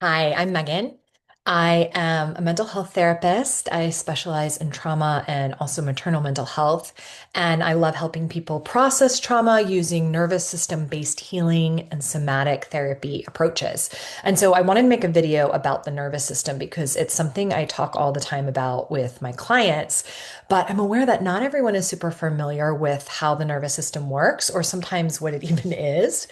Hi, I'm Megan. I am a mental health therapist. I specialize in trauma and also maternal mental health. And I love helping people process trauma using nervous system-based healing and somatic therapy approaches. And so I wanted to make a video about the nervous system because it's something I talk all the time about with my clients. But I'm aware that not everyone is super familiar with how the nervous system works or sometimes what it even is.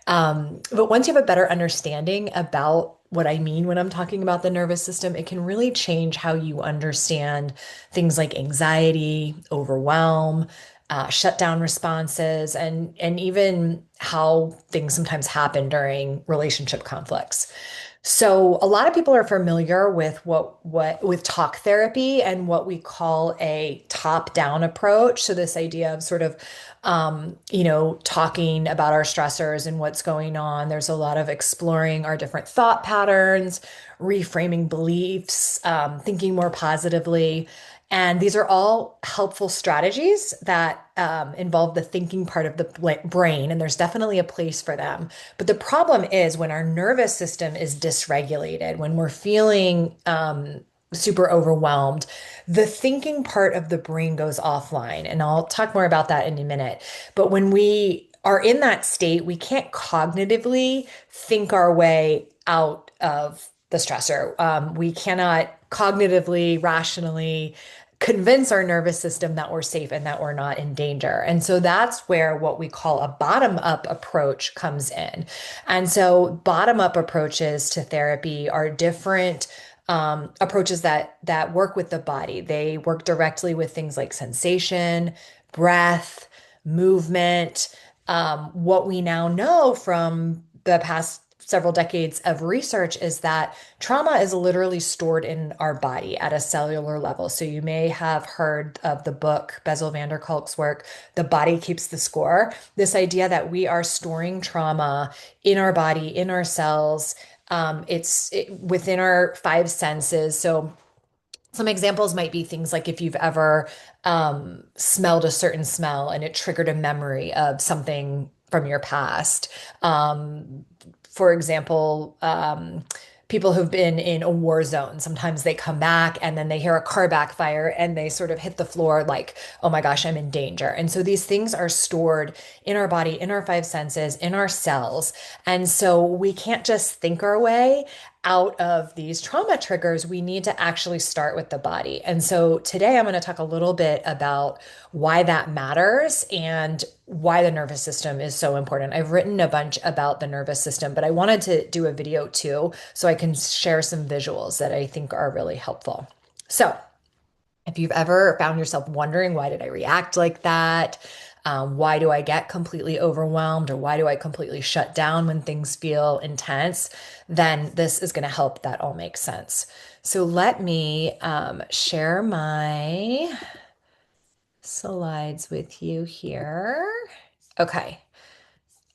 But once you have a better understanding about what I mean when I'm talking about the nervous system, it can really change how you understand things like anxiety, overwhelm, shutdown responses, and even how things sometimes happen during relationship conflicts. So a lot of people are familiar with what with talk therapy and what we call a top-down approach. So this idea of sort of talking about our stressors and what's going on. There's a lot of exploring our different thought patterns, reframing beliefs, thinking more positively. And these are all helpful strategies that involve the thinking part of the brain, and there's definitely a place for them. But the problem is when our nervous system is dysregulated, when we're feeling super overwhelmed, the thinking part of the brain goes offline. And I'll talk more about that in a minute. But when we are in that state, we can't cognitively think our way out of the stressor. We cannot cognitively, rationally convince our nervous system that we're safe and that we're not in danger. And so that's where what we call a bottom-up approach comes in. And so bottom-up approaches to therapy are different approaches that work with the body. They work directly with things like sensation, breath, movement. What we now know from the past several decades of research is that trauma is literally stored in our body at a cellular level. So you may have heard of the book Bessel van der Kolk's work, The Body Keeps the Score. This idea that we are storing trauma in our body, in our cells. Within our five senses. So some examples might be things like if you've ever smelled a certain smell and it triggered a memory of something from your past. For example, people who've been in a war zone, sometimes they come back and then they hear a car backfire and they sort of hit the floor like, oh my gosh, I'm in danger. And so these things are stored in our body, in our five senses, in our cells. And so we can't just think our way out of these trauma triggers. We need to actually start with the body. And so today I'm going to talk a little bit about why that matters and why the nervous system is so important. I've written a bunch about the nervous system, but I wanted to do a video too so I can share some visuals that I think are really helpful. So, if you've ever found yourself wondering, why did I react like that? Why do I get completely overwhelmed? Or why do I completely shut down when things feel intense? Then this is going to help that all make sense. So let me share my slides with you here. Okay.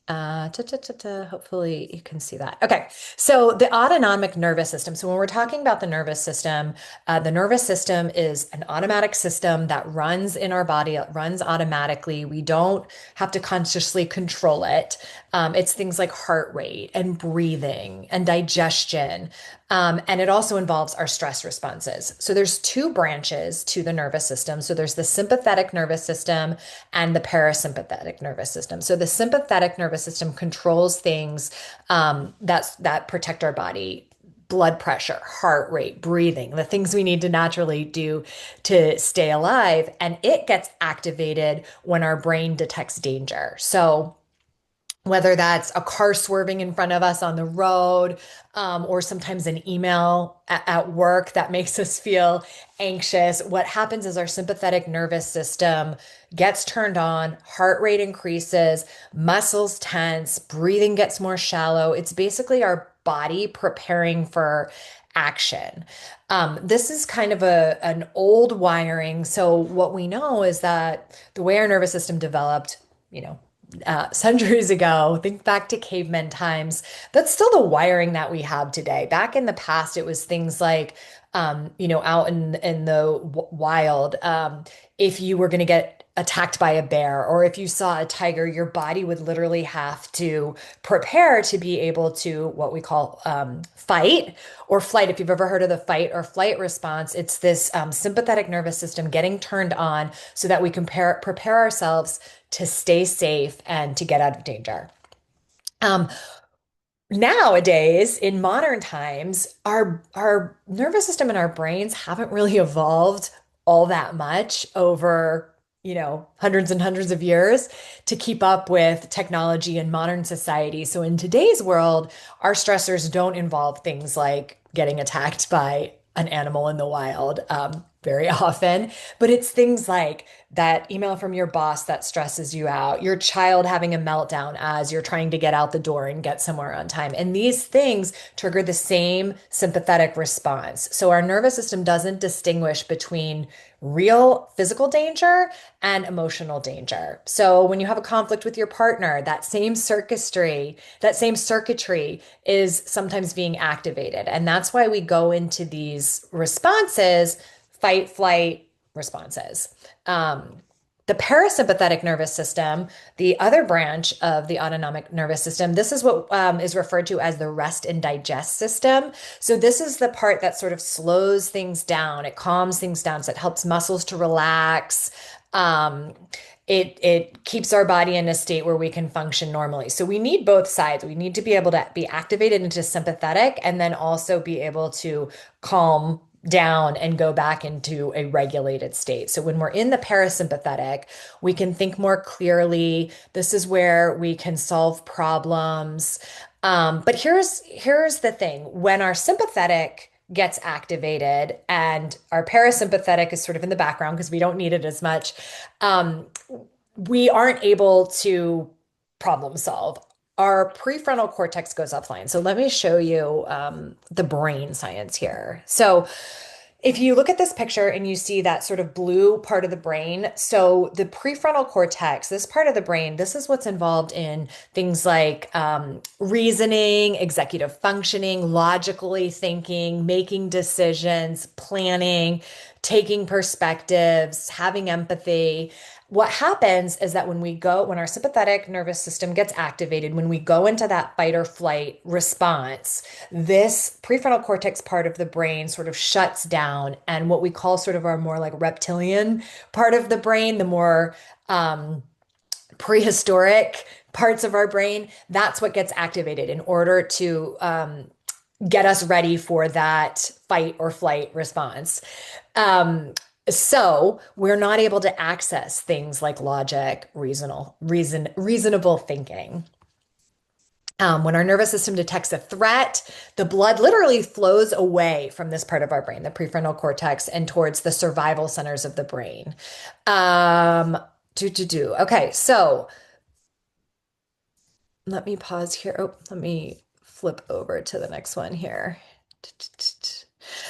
Hopefully you can see that. Okay, so the autonomic nervous system. So when we're talking about the nervous system is an automatic system that runs in our body. It runs automatically. We don't have to consciously control it. It's things like heart rate and breathing and digestion. And it also involves our stress responses. So there's two branches to the nervous system. So there's the sympathetic nervous system and the parasympathetic nervous system. So the sympathetic nervous system controls things that protect our body. Blood pressure, heart rate, breathing, the things we need to naturally do to stay alive. And it gets activated when our brain detects danger. So whether that's a car swerving in front of us on the road, or sometimes an email at work that makes us feel anxious. What happens is our sympathetic nervous system gets turned on, heart rate increases, muscles tense, breathing gets more shallow. It's basically our body preparing for action. This is kind of an old wiring. So what we know is that the way our nervous system developed, centuries ago, think back to caveman times, that's still the wiring that we have today. Back in the past, it was things like, out in the wild, if you were going to get attacked by a bear, or if you saw a tiger, your body would literally have to prepare to be able to what we call fight or flight. If you've ever heard of the fight or flight response, it's this sympathetic nervous system getting turned on so that we can prepare ourselves to stay safe and to get out of danger. Um, Nowadays, in modern times, our nervous system and our brains haven't really evolved all that much over, hundreds and hundreds of years to keep up with technology and modern society. So in today's world, our stressors don't involve things like getting attacked by an animal in the wild, very often, but it's things like that email from your boss that stresses you out, your child having a meltdown as you're trying to get out the door and get somewhere on time. And these things trigger the same sympathetic response. So our nervous system doesn't distinguish between real physical danger and emotional danger. So when you have a conflict with your partner, that same circuitry is sometimes being activated. And that's why we go into these responses, fight, flight responses. The parasympathetic nervous system, the other branch of the autonomic nervous system, this is what is referred to as the rest and digest system. So this is the part that sort of slows things down. It calms things down. So it helps muscles to relax. Um, it keeps our body in a state where we can function normally. So we need both sides. We need to be able to be activated into sympathetic and then also be able to calm down and go back into a regulated state. So when we're in the parasympathetic, we can think more clearly. This is where we can solve problems. But here's the thing. When our sympathetic gets activated and our parasympathetic is sort of in the background because we don't need it as much, um, we aren't able to problem solve. Our prefrontal cortex goes offline. So let me show you the brain science here. So if you look at this picture and you see that sort of blue part of the brain, so the prefrontal cortex, this part of the brain, this is what's involved in things like reasoning, executive functioning, logically thinking, making decisions, planning, taking perspectives, having empathy. What happens is that when our sympathetic nervous system gets activated, when we go into that fight or flight response, this prefrontal cortex part of the brain sort of shuts down. And what we call sort of our more like reptilian part of the brain, the more prehistoric parts of our brain, that's what gets activated in order to get us ready for that fight or flight response. So we're not able to access things like logic, reasonable thinking. When our nervous system detects a threat, the blood literally flows away from this part of our brain, the prefrontal cortex, and towards the survival centers of the brain. Okay, so let me pause here. Oh, let me flip over to the next one here.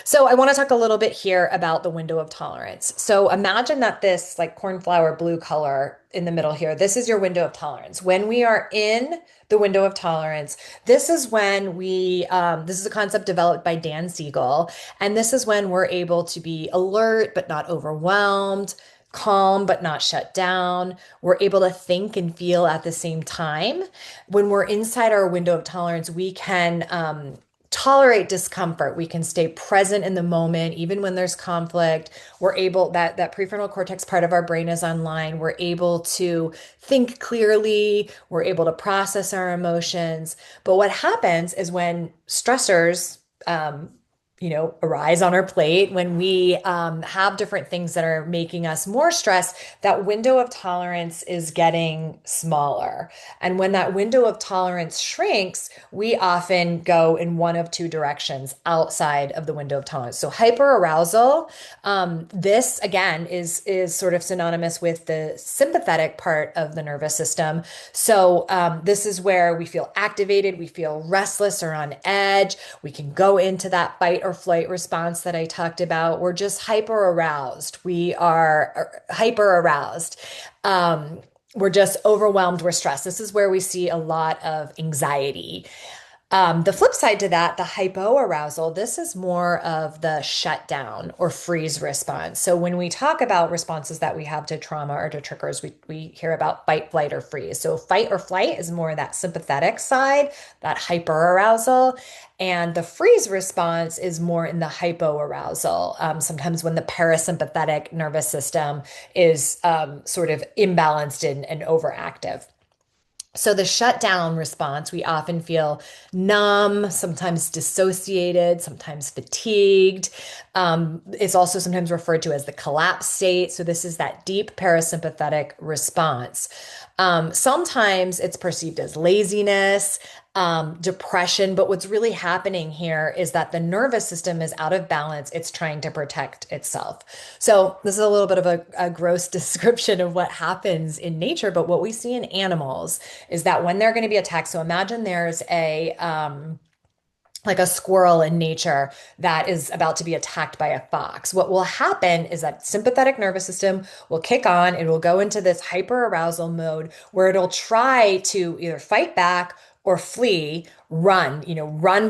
So I want to talk a little bit here about the window of tolerance. So imagine that this like cornflower blue color in the middle here, this is your window of tolerance. When we are in the window of tolerance, this is when this is a concept developed by Dan Siegel, and this is when we're able to be alert but not overwhelmed, calm but not shut down. We're able to think and feel at the same time. When we're inside our window of tolerance, we can tolerate discomfort. We can stay present in the moment, even when there's conflict. We're able, that prefrontal cortex part of our brain is online. We're able to think clearly. We're able to process our emotions. But what happens is when stressors, arise on our plate, when we have different things that are making us more stressed, that window of tolerance is getting smaller. And when that window of tolerance shrinks, we often go in one of two directions outside of the window of tolerance. So hyperarousal, this again is sort of synonymous with the sympathetic part of the nervous system. So this is where we feel activated, we feel restless or on edge. We can go into that fight or flight response that I talked about. We're just hyper aroused. We are hyper aroused. We're just overwhelmed. We're stressed. This is where we see a lot of anxiety. The flip side to that, the hypoarousal, this is more of the shutdown or freeze response. So when we talk about responses that we have to trauma or to triggers, we hear about fight, flight, or freeze. So fight or flight is more that sympathetic side, that hyperarousal. And the freeze response is more in the hypoarousal. Sometimes when the parasympathetic nervous system is sort of imbalanced and overactive. So the shutdown response, we often feel numb, sometimes dissociated, sometimes fatigued. It's also sometimes referred to as the collapse state. So this is that deep parasympathetic response. Sometimes it's perceived as laziness, depression, but what's really happening here is that the nervous system is out of balance. It's trying to protect itself. So this is a little bit of a gross description of what happens in nature, but what we see in animals is that when they're going to be attacked, so imagine there's a like a squirrel in nature that is about to be attacked by a fox. What will happen is that sympathetic nervous system will kick on. It will go into this hyperarousal mode where it'll try to either fight back or flee, run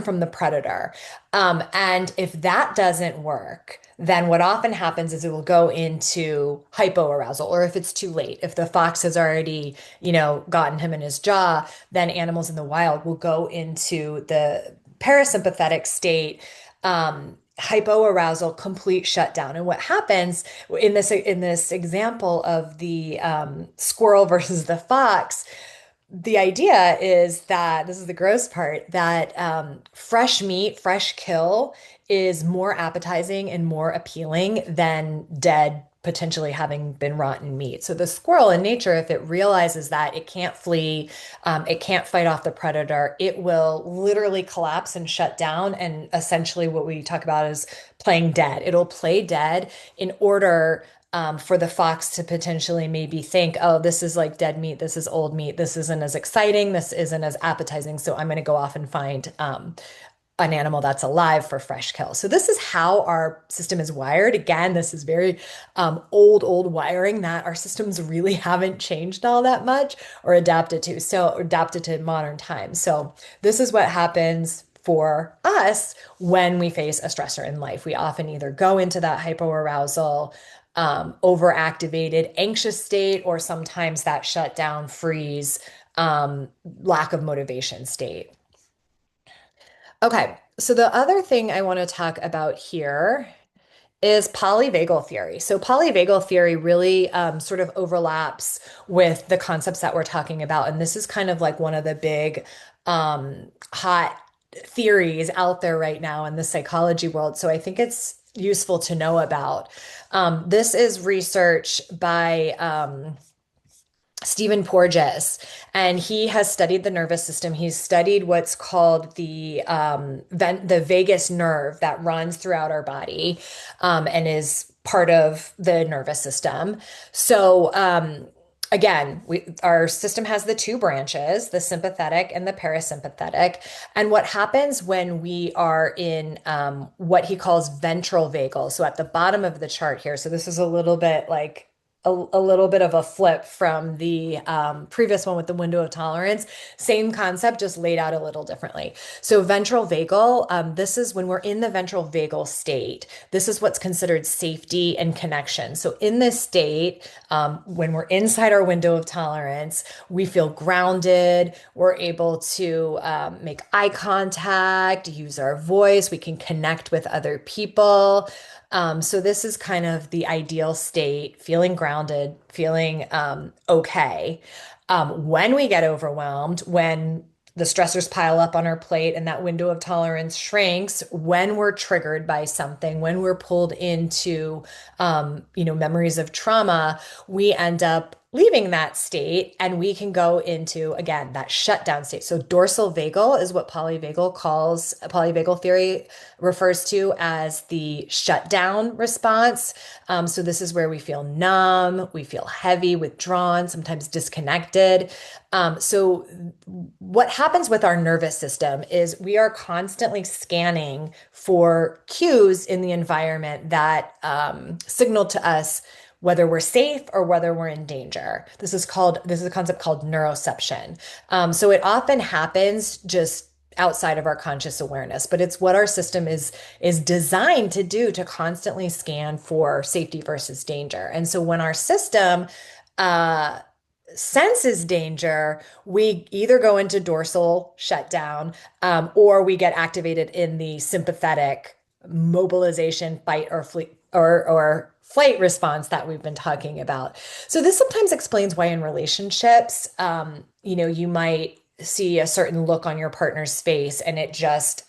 from the predator. And if that doesn't work, then what often happens is it will go into hypoarousal, or if it's too late, if the fox has already, gotten him in his jaw, then animals in the wild will go into the parasympathetic state, hypoarousal, complete shutdown. And what happens in this example of the squirrel versus the fox, the idea is that this is the gross part that fresh meat, fresh kill is more appetizing and more appealing than dead, potentially having been rotten meat. So the squirrel in nature, if it realizes that it can't flee, it can't fight off the predator, it will literally collapse and shut down. And essentially, what we talk about is playing dead. It'll play dead in order for the fox to potentially maybe think, oh, this is like dead meat, this is old meat, this isn't as exciting, this isn't as appetizing, so I'm going to go off and find an animal that's alive for fresh kill. So this is how our system is wired. Again, this is very old wiring that our systems really haven't changed all that much or adapted to modern times. So this is what happens for us when we face a stressor in life. We often either go into that hypoarousal, overactivated, anxious state, or sometimes that shutdown, freeze, lack of motivation state. Okay, so the other thing I want to talk about here is polyvagal theory. So polyvagal theory really sort of overlaps with the concepts that we're talking about. And this is kind of like one of the big hot theories out there right now in the psychology world. So I think it's useful to know about. This is research by Stephen Porges, and he has studied the nervous system. He's studied what's called the vagus nerve that runs throughout our body, and is part of the nervous system. So, again, our system has the two branches, the sympathetic and the parasympathetic. And what happens when we are in what he calls ventral vagal, so at the bottom of the chart here, so this is a little bit like a little bit of a flip from the previous one with the window of tolerance. Same concept, just laid out a little differently. So ventral vagal, this is when we're in the ventral vagal state. This is what's considered safety and connection. So in this state, when we're inside our window of tolerance, we feel grounded. We're able to make eye contact, use our voice. We can connect with other people. So this is kind of the ideal state, feeling grounded, feeling okay. When we get overwhelmed, when the stressors pile up on our plate and that window of tolerance shrinks, when we're triggered by something, when we're pulled into, memories of trauma, we end up leaving that state and we can go into, again, that shutdown state. So dorsal vagal is what polyvagal theory refers to as the shutdown response. So this is where we feel numb, we feel heavy, withdrawn, sometimes disconnected. So what happens with our nervous system is we are constantly scanning for cues in the environment that signal to us whether we're safe or whether we're in danger. This is a concept called neuroception. So it often happens just outside of our conscious awareness, but it's what our system is designed to do, to constantly scan for safety versus danger. And so when our system uh senses danger, we either go into dorsal shutdown, or we get activated in the sympathetic mobilization, fight or flee or flight response that we've been talking about. So this sometimes explains why in relationships, you might see a certain look on your partner's face and it just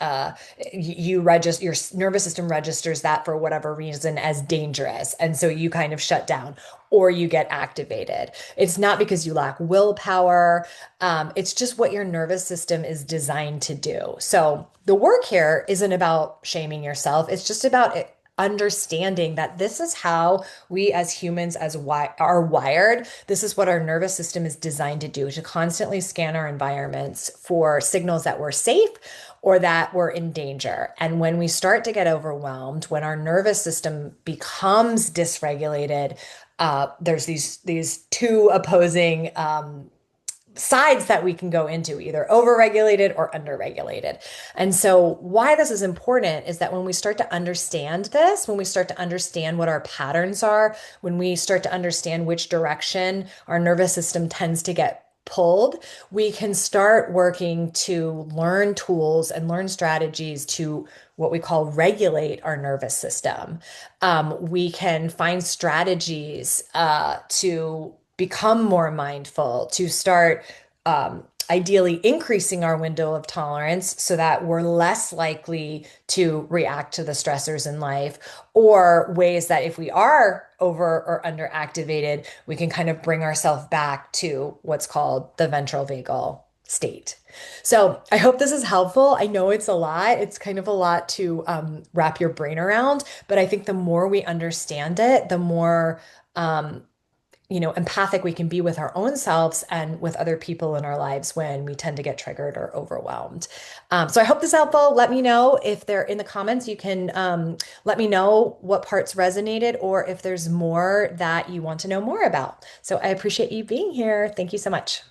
you register, your nervous system registers that for whatever reason as dangerous, and so you kind of shut down or you get activated. It's not because you lack willpower. It's just what your nervous system is designed to do. So the work here isn't about shaming yourself. It's just about understanding that this is how we as humans are wired. This is what our nervous system is designed to do, to constantly scan our environments for signals that we're safe or that we're in danger. And when we start to get overwhelmed, when our nervous system becomes dysregulated, there's these two opposing sides that we can go into, either overregulated or underregulated. And so why this is important is that when we start to understand this, when we start to understand what our patterns are, when we start to understand which direction our nervous system tends to get pulled, we can start working to learn tools and learn strategies to what we call regulate our nervous system. We can find strategies to become more mindful, to start ideally increasing our window of tolerance so that we're less likely to react to the stressors in life, or ways that if we are over or under activated, we can kind of bring ourselves back to what's called the ventral vagal state. So I hope this is helpful. I know it's a lot. It's kind of a lot to wrap your brain around, but I think the more we understand it, the more empathic we can be with our own selves and with other people in our lives when we tend to get triggered or overwhelmed. So I hope this is helpful. Let me know if they're in the comments. You can let me know what parts resonated or if there's more that you want to know more about. So I appreciate you being here. Thank you so much.